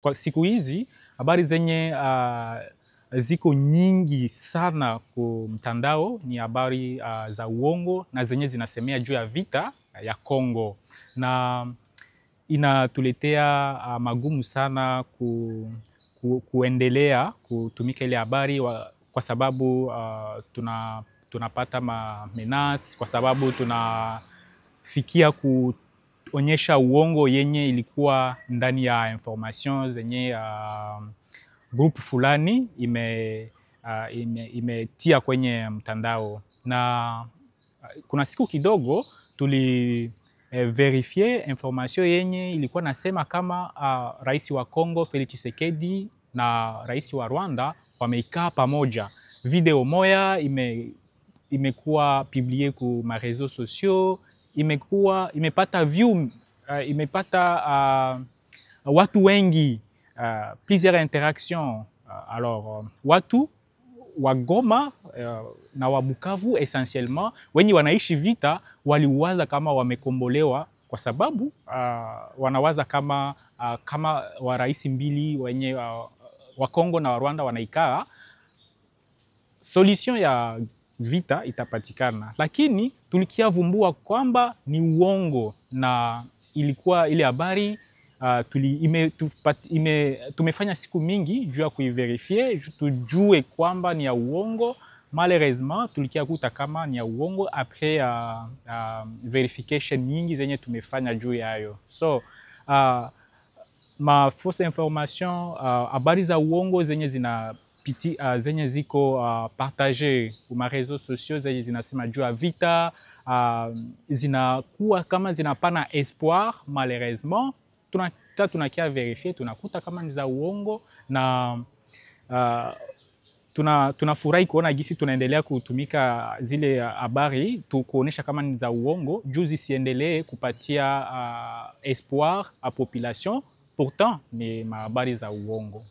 Kwa siku hizi habari zenye ziko nyingi sana kwa mtandao ni habari za uongo na zenye zinasemea juu ya vita ya Kongo, na inatuletea magumu sana kuendelea kutumika ile habari kwa sababu tunapata menace, kwa sababu tunafikia kuonyesha uongo yenye ilikuwa ndani ya information zenye group fulani imetia kwenye mtandao. Na kuna siku kidogo verifie information yenye ilikuwa nasema kama rais wa Kongo Felix Tshisekedi na rais wa Rwanda wameikaa pamoja. Video moya imekuwa publié ku ma réseaux sociaux, imepata view, imepata watu wengi, plusieurs interactions. Alors watu wa Goma na wa Bukavu essentiellement wenye wanaishi vita waliwaza kama wamekombolewa, kwa sababu wanawaza kama wa rais mbili wenye wa Kongo na wa Rwanda wanaikaa, solution ya vita itapatikana. Lakini tulikiavumbua kwamba ni uongo, na ilikuwa ile habari tumefanya siku mingi juu ya kuiverifie, tujue kwamba ni ya uongo. Malheureusement tulikiakuta kama ni ya uongo après verification nyingi zenye tumefanya juu yayo. So ma fausse information, habari za uongo zenye zenye ziko partage kwa réseaux sociaux, zenye zinasema juu ya vita, zinakuwa kama zinapana espoir. Malheureusement tunakia verifie, tunakuta kama ni za uongo, na tunafurahi kuona gisi tunaendelea kutumika zile habari kuonesha kama ni za uongo, juu zisiendelee kupatia espoir a population, pourtant ni habari za uongo.